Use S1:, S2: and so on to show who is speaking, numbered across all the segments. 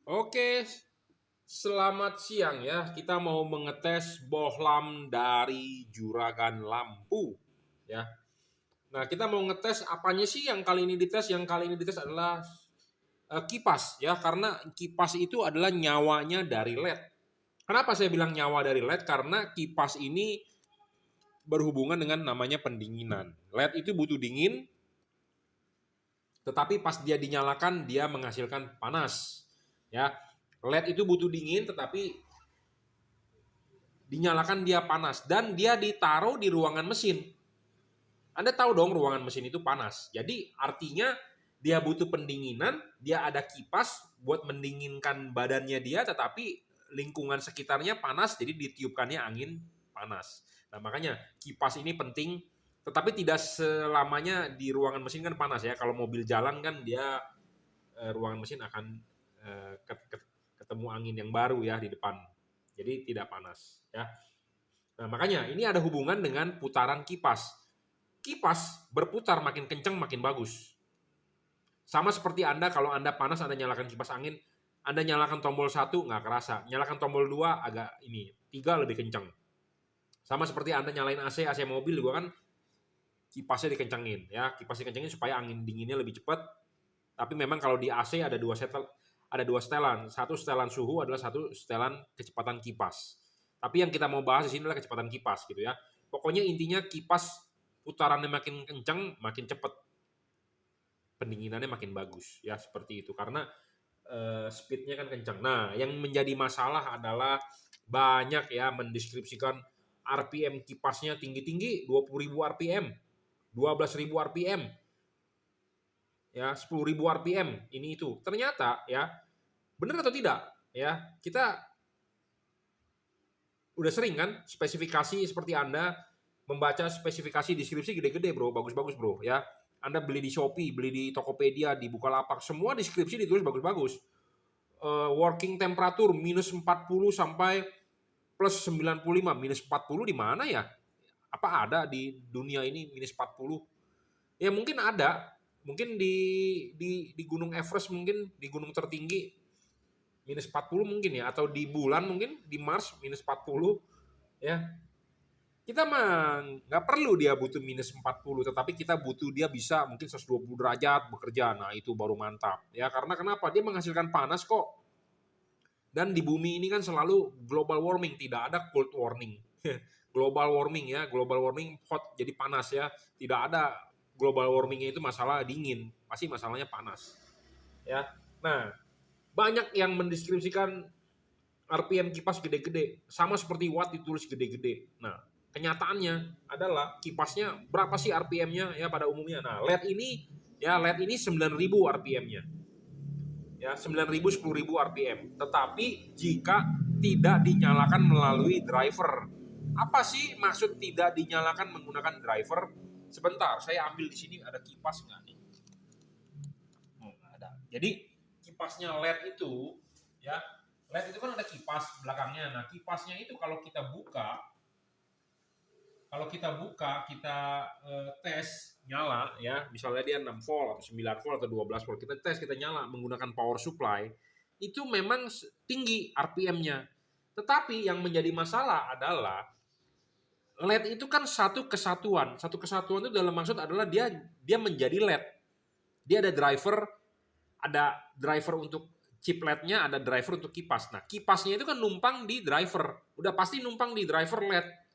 S1: Oke, selamat siang ya. Kita mau mengetes bohlam dari juragan lampu ya. Nah, kita mau ngetes apanya sih yang kali ini dites? Yang kali ini dites adalah kipas ya, karena kipas itu adalah nyawanya dari LED. Kenapa saya bilang nyawa dari LED? Karena kipas ini berhubungan dengan namanya pendinginan. LED itu butuh dingin, tetapi pas dia dinyalakan dia menghasilkan panas. Ya, LED itu butuh dingin, tetapi dinyalakan dia panas dan dia ditaruh di ruangan mesin. Anda tahu dong ruangan mesin itu panas. Jadi artinya dia butuh pendinginan, dia ada kipas buat mendinginkan badannya dia, tetapi lingkungan sekitarnya panas, jadi ditiupkannya angin panas. Nah, makanya kipas ini penting, tetapi tidak selamanya di ruangan mesin kan panas ya. Kalau mobil jalan kan dia ruangan mesin akan ketemu angin yang baru ya di depan. Jadi tidak panas ya. Nah, makanya ini ada hubungan dengan putaran kipas. Kipas berputar makin kencang makin bagus. Sama seperti Anda, kalau Anda panas Anda nyalakan kipas angin, Anda nyalakan tombol 1 nggak kerasa, nyalakan tombol 2 agak ini, 3 lebih kencang. Sama seperti Anda nyalain AC mobil juga kan kipasnya dikencangin ya, kipas dikencangin supaya angin dinginnya lebih cepat. Tapi memang kalau di AC ada dua setelan. Satu setelan suhu adalah satu setelan kecepatan kipas. Tapi yang kita mau bahas di sini adalah kecepatan kipas gitu ya. Pokoknya intinya kipas putarannya makin kencang, makin cepat. Pendinginannya makin bagus ya, seperti itu. Karena speednya kan kencang. Nah, yang menjadi masalah adalah banyak ya mendeskripsikan RPM kipasnya tinggi-tinggi, 20.000 RPM, 12.000 RPM, ya 10.000 RPM, ini itu. Ternyata ya, benar atau tidak? Ya, kita udah sering kan spesifikasi seperti Anda membaca spesifikasi deskripsi gede-gede bro, bagus-bagus bro ya. Anda beli di Shopee, beli di Tokopedia, di Bukalapak, semua deskripsi ditulis bagus-bagus. Working temperature minus 40 sampai plus 95, minus 40 di mana ya? Apa ada di dunia ini minus 40? Ya mungkin ada, mungkin di Gunung Everest, mungkin di gunung tertinggi minus 40 mungkin ya, atau di bulan mungkin di Mars minus 40 ya. Kita mah nggak perlu dia butuh minus 40, tetapi kita butuh dia bisa mungkin 120 derajat bekerja. Nah, itu baru mantap. Ya, karena kenapa? Dia menghasilkan panas kok. Dan di bumi ini kan selalu global warming, tidak ada cold warming. Global warming ya, global warming hot jadi panas ya. Tidak ada global warmingnya itu masalah dingin, pasti masalahnya panas. Ya. Nah, banyak yang mendeskripsikan RPM kipas gede-gede, sama seperti watt ditulis gede-gede. Nah, kenyataannya adalah kipasnya berapa sih RPM-nya ya pada umumnya. Nah, LED ini 9.000 RPM-nya. Ya, 9.000 10.000 RPM. Tetapi jika tidak dinyalakan melalui driver. Apa sih maksud tidak dinyalakan menggunakan driver? Sebentar, saya ambil di sini ada kipas nggak nih? Oh, nggak ada. Jadi kipasnya LED itu ya, LED itu kan ada kipas belakangnya. Nah, kipasnya itu kita tes nyala ya, misalnya dia 6 volt atau 9 volt atau 12 volt, kita tes, kita nyala menggunakan power supply, itu memang tinggi RPM-nya. Tetapi yang menjadi masalah adalah LED itu kan satu kesatuan. Satu kesatuan itu dalam maksud adalah dia menjadi LED. Dia ada driver untuk chip LED-nya, ada driver untuk kipas. Nah, kipasnya itu kan numpang di driver. Udah pasti numpang di driver LED.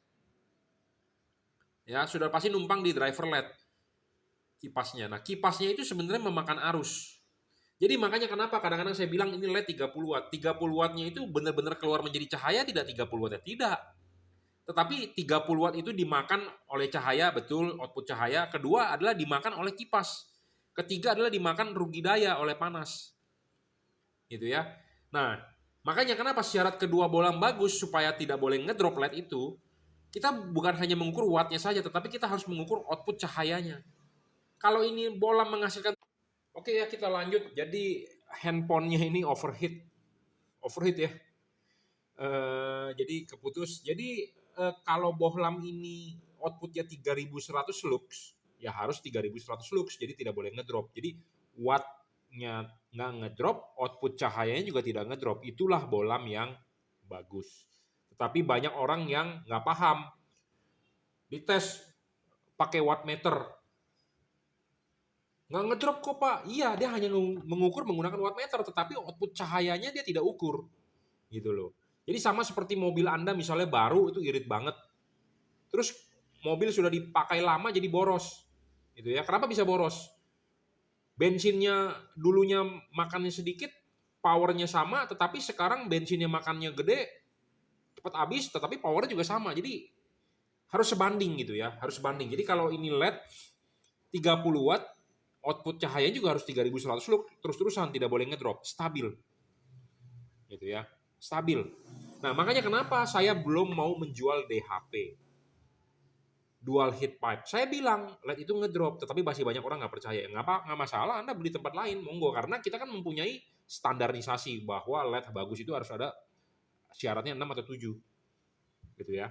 S1: Ya, sudah pasti numpang di driver LED kipasnya. Nah, kipasnya itu sebenarnya memakan arus. Jadi makanya kenapa kadang-kadang saya bilang ini LED 30 watt. 30 wattnya itu benar-benar keluar menjadi cahaya tidak 30 watt? Tidak. Tetapi 30 watt itu dimakan oleh cahaya, betul, output cahaya. Kedua adalah dimakan oleh kipas. Ketiga adalah dimakan rugi daya oleh panas. Gitu ya. Nah, makanya kenapa syarat kedua bohlam bagus supaya tidak boleh ngedrop LED itu, kita bukan hanya mengukur wattnya saja, tetapi kita harus mengukur output cahayanya. Kalau ini bohlam menghasilkan, oke ya kita lanjut. Jadi handphonenya ini overheat ya. Jadi keputus. Jadi kalau bohlam ini outputnya 3.100 lux, ya harus 3.100 lux. Jadi tidak boleh ngedrop. Jadi wattnya nggak ngedrop, output cahayanya juga tidak ngedrop. Itulah bolam yang bagus. Tetapi banyak orang yang nggak paham. Dites pakai wattmeter, nggak ngedrop kok Pak. Iya, dia hanya mengukur menggunakan wattmeter, tetapi output cahayanya dia tidak ukur. Gitu loh. Jadi sama seperti mobil Anda misalnya baru, itu irit banget. Terus mobil sudah dipakai lama jadi boros. Gitu ya. Kenapa bisa boros? Bensinnya dulunya makannya sedikit, powernya sama, tetapi sekarang bensinnya makannya gede, cepat habis, tetapi powernya juga sama. Jadi harus sebanding gitu ya, harus sebanding. Jadi kalau ini LED 30 watt, output cahayanya juga harus 3100 lux, terus-terusan, tidak boleh ngedrop, stabil. Gitu ya, stabil. Nah, makanya kenapa saya belum mau menjual DHP, dual heat pipe. Saya bilang LED itu ngedrop, tetapi masih banyak orang nggak percaya. Nggak masalah, Anda beli tempat lain, monggo. Karena kita kan mempunyai standarisasi bahwa LED bagus itu harus ada syaratnya 6 atau 7. Gitu ya.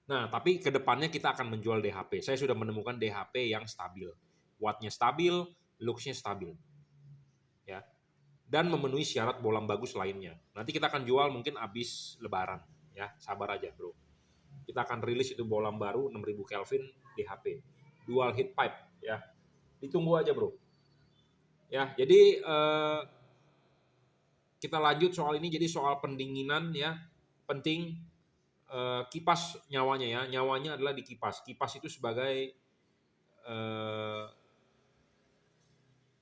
S1: Nah, tapi ke depannya kita akan menjual DHP. Saya sudah menemukan DHP yang stabil. Wattnya stabil, luxnya stabil. Ya. Dan memenuhi syarat bolam bagus lainnya. Nanti kita akan jual mungkin habis lebaran. Ya, sabar aja bro. Kita akan rilis itu bolam baru 6000 Kelvin DHP. Dual heat pipe. Ya. Ditunggu aja bro. Ya, jadi kita lanjut soal ini. Jadi soal pendinginan ya, penting. Kipas nyawanya ya, nyawanya adalah di kipas. Kipas itu sebagai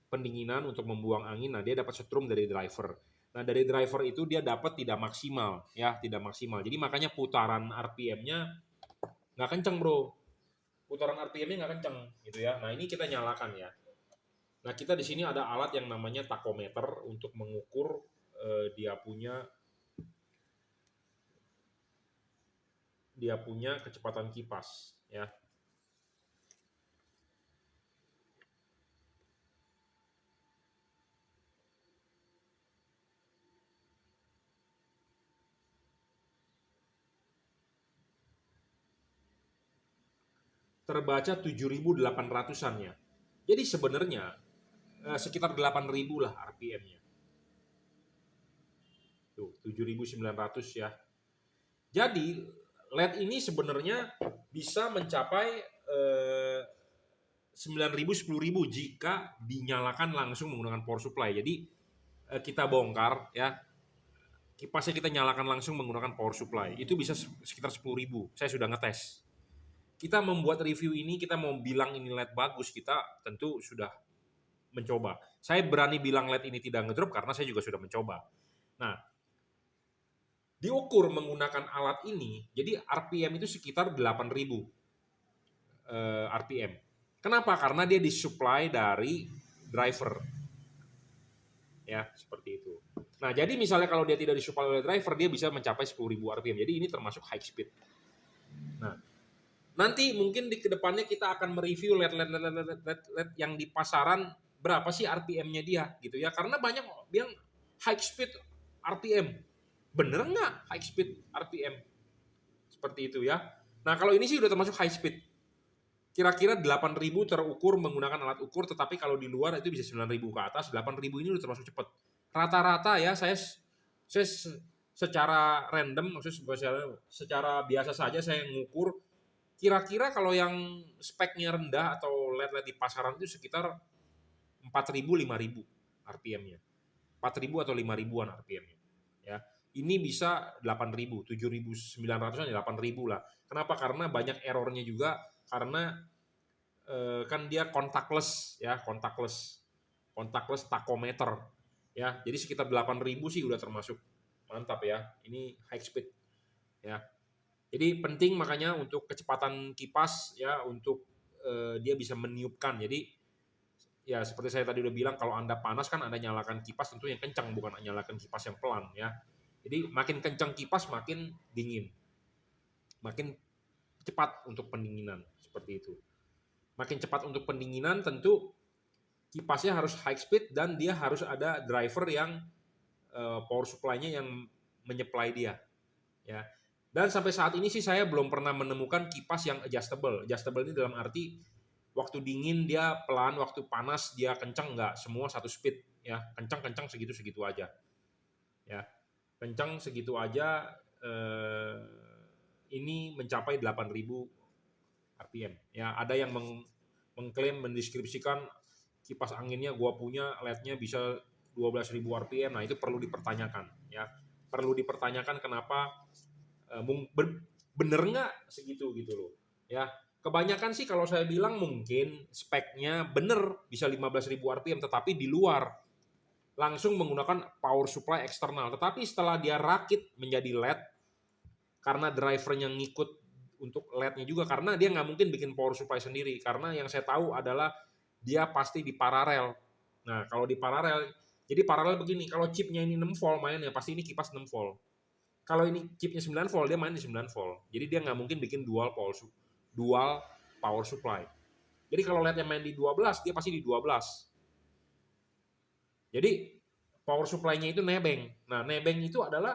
S1: pendinginan untuk membuang angin. Nah, dia dapat setrum dari driver. Nah, dari driver itu dia dapat tidak maksimal ya, tidak maksimal. Jadi makanya putaran RPM-nya nggak kenceng bro. Putaran RPM-nya nggak kenceng gitu ya. Nah, ini kita nyalakan ya. Nah, kita di sini ada alat yang namanya takometer untuk mengukur dia punya kecepatan kipas ya. Terbaca 7.800-an ya. Jadi sebenarnya sekitar 8.000 lah RPM-nya. Tuh, 7.900 ya. Jadi LED ini sebenarnya bisa mencapai 9.000, 10.000 jika dinyalakan langsung menggunakan power supply. Jadi kita bongkar ya, kipasnya kita nyalakan langsung menggunakan power supply. Itu bisa sekitar 10.000. Saya sudah ngetes. Kita membuat review ini, kita mau bilang ini LED bagus, kita tentu sudah mencoba. Saya berani bilang LED ini tidak ngedrop karena saya juga sudah mencoba. Nah, diukur menggunakan alat ini, jadi RPM itu sekitar 8.000 RPM. Kenapa? Karena dia disupply dari driver. Ya, seperti itu. Nah, jadi misalnya kalau dia tidak disupply oleh driver, dia bisa mencapai 10.000 RPM. Jadi ini termasuk high speed. Nah, nanti mungkin di kedepannya kita akan mereview LED yang di pasaran berapa sih RPM-nya dia gitu ya. Karena banyak yang high speed RPM. Bener nggak high speed RPM? Seperti itu ya. Nah kalau ini sih udah termasuk high speed. Kira-kira 8.000 terukur menggunakan alat ukur, tetapi kalau di luar itu bisa 9.000 ke atas. 8.000 ini udah termasuk cepat. Rata-rata ya saya secara random, maksudnya secara biasa saja saya mengukur. Kira-kira kalau yang speknya rendah atau LED di pasaran itu sekitar 4.000, 5.000 RPM-nya. 4.000 atau 5.000-an RPM-nya. Ya. Ini bisa 8.000, 7.900-an, 8.000 lah. Kenapa? Karena banyak errornya juga, karena kan dia contactless ya, contactless tachometer ya. Jadi sekitar 8.000 sih udah termasuk mantap ya. Ini high speed ya. Jadi penting makanya untuk kecepatan kipas ya, untuk dia bisa meniupkan. Jadi ya seperti saya tadi udah bilang, kalau Anda panas kan Anda nyalakan kipas tentu yang kencang, bukan nyalakan kipas yang pelan ya. Jadi makin kencang kipas makin dingin. Makin cepat untuk pendinginan, seperti itu. Makin cepat untuk pendinginan tentu kipasnya harus high speed dan dia harus ada driver yang power supply-nya yang menyuplai dia ya. Dan sampai saat ini sih saya belum pernah menemukan kipas yang adjustable. Adjustable ini dalam arti waktu dingin dia pelan, waktu panas dia kencang, enggak, semua satu speed ya, kencang segitu aja, ya, kencang segitu aja. Ini mencapai 8.000 RPM. Ya, ada yang mengklaim mendeskripsikan kipas anginnya gua punya LED-nya bisa 12.000 RPM. Nah, itu perlu dipertanyakan, ya. Perlu dipertanyakan kenapa bener nggak segitu gitu loh. Ya, kebanyakan sih kalau saya bilang mungkin speknya bener bisa 15.000 RPM, tetapi di luar langsung menggunakan power supply eksternal. Tetapi setelah dia rakit menjadi LED, karena drivernya ngikut untuk LED-nya juga, karena dia nggak mungkin bikin power supply sendiri, karena yang saya tahu adalah dia pasti di paralel. Nah, kalau di paralel, jadi paralel begini, kalau chipnya ini 6 volt mainnya, pasti ini kipas 6 volt. Kalau ini chipnya 9 volt, dia main di 9 volt. Jadi dia nggak mungkin bikin dual power supply. Jadi kalau LED-nya main di 12, dia pasti di 12. Jadi power supply-nya itu nebeng. Nah, nebeng itu adalah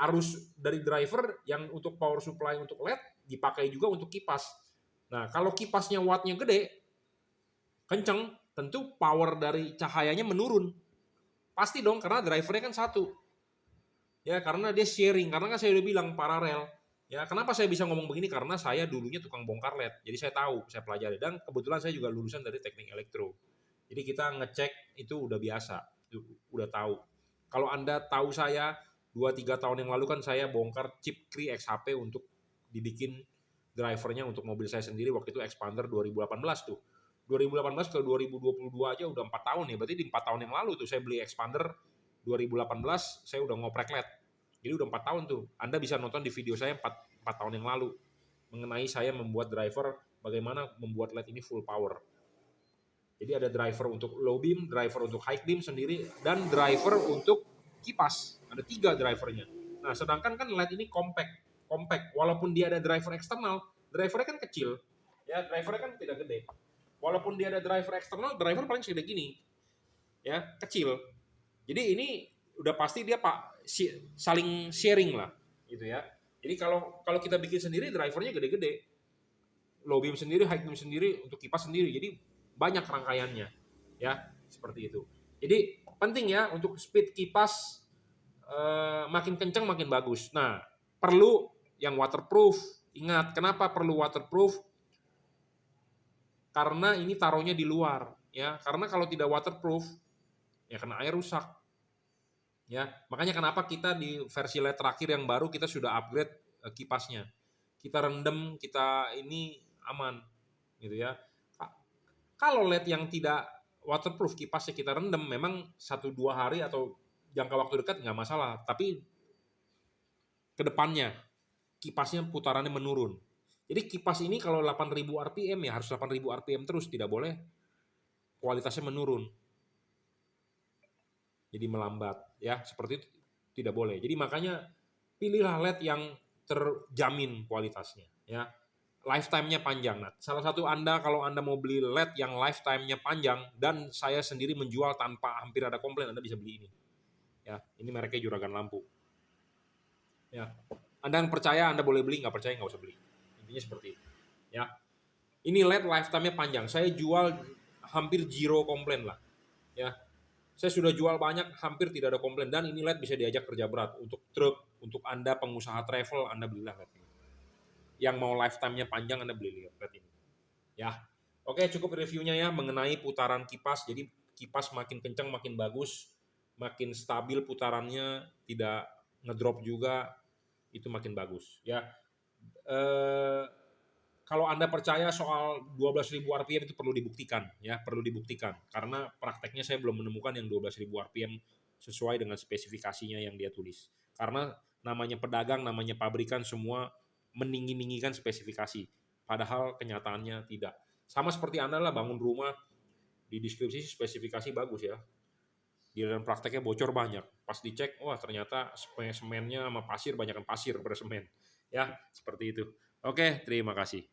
S1: arus dari driver yang untuk power supply untuk LED dipakai juga untuk kipas. Nah, kalau kipasnya wattnya gede, kenceng, tentu power dari cahayanya menurun. Pasti dong, karena drivernya kan satu. Ya, karena dia sharing, karena kan saya udah bilang paralel. Ya, kenapa saya bisa ngomong begini? Karena saya dulunya tukang bongkar LED. Jadi saya tahu, saya pelajari. Dan kebetulan saya juga lulusan dari teknik elektro. Jadi kita ngecek itu udah biasa, udah tahu. Kalau Anda tahu saya 2-3 tahun yang lalu kan saya bongkar chip Cree XHP untuk dibikin drivernya untuk mobil saya sendiri, waktu itu Expander 2018 tuh. 2018 ke 2022 aja udah 4 tahun ya. Berarti di 4 tahun yang lalu tuh saya beli Expander 2018, saya udah ngoprek LED. Jadi udah 4 tahun tuh. Anda bisa nonton di video saya 4 tahun yang lalu mengenai saya membuat driver, bagaimana membuat LED ini full power. Jadi ada driver untuk low beam, driver untuk high beam sendiri, dan driver untuk kipas. Ada 3 drivernya. Nah, sedangkan kan LED ini compact. Walaupun dia ada driver eksternal, drivernya kan kecil. Ya, drivernya kan tidak gede. Walaupun dia ada driver eksternal, driver paling segede gini. Ya, kecil. Jadi ini udah pasti dia saling sharing lah, gitu ya. Jadi kalau kita bikin sendiri, drivernya gede-gede, low beam sendiri, high beam sendiri, untuk kipas sendiri. Jadi banyak rangkaiannya, ya, seperti itu. Jadi penting ya untuk speed kipas makin kencang makin bagus. Nah, perlu yang waterproof. Ingat, kenapa perlu waterproof? Karena ini taruhnya di luar, ya. Karena kalau tidak waterproof, ya kena air rusak. Ya, makanya kenapa kita di versi LED terakhir yang baru kita sudah upgrade kipasnya. Kita rendam, kita ini aman, gitu ya. Kalau LED yang tidak waterproof, kipasnya kita rendam, memang 1-2 hari atau jangka waktu dekat nggak masalah. Tapi ke depannya kipasnya putarannya menurun. Jadi kipas ini kalau 8.000 RPM ya harus 8.000 RPM terus, tidak boleh kualitasnya menurun. Jadi melambat, ya, seperti itu tidak boleh. Jadi makanya pilihlah LED yang terjamin kualitasnya, ya. Lifetime-nya panjang. Nah, salah satu Anda kalau Anda mau beli LED yang lifetime-nya panjang dan saya sendiri menjual tanpa hampir ada komplain, Anda bisa beli ini. Ya, ini mereknya Juragan Lampu. Ya. Anda yang percaya Anda boleh beli, nggak percaya nggak usah beli. Intinya seperti itu. Ya. Ini LED lifetime-nya panjang. Saya jual hampir zero komplain lah. Ya. Saya sudah jual banyak, hampir tidak ada komplain. Dan ini LED bisa diajak kerja berat. Untuk truk, untuk Anda pengusaha travel, Anda belilah LED ini. Yang mau lifetime-nya panjang, Anda beli LED ini. Ya, oke, cukup reviewnya ya mengenai putaran kipas. Jadi kipas makin kencang, makin bagus. Makin stabil putarannya, tidak ngedrop juga, itu makin bagus. Ya, kalau Anda percaya soal 12.000 RPM itu perlu dibuktikan, ya, perlu dibuktikan. Karena prakteknya saya belum menemukan yang 12.000 RPM sesuai dengan spesifikasinya yang dia tulis. Karena namanya pedagang, namanya pabrikan, semua meninggi-ninggikan spesifikasi. Padahal kenyataannya tidak. Sama seperti Anda lah bangun rumah, di deskripsi spesifikasi bagus ya. Di dalam prakteknya bocor banyak. Pas dicek, wah ternyata semennya sama pasir, banyakkan pasir pada semen. Ya, seperti itu. Oke, terima kasih.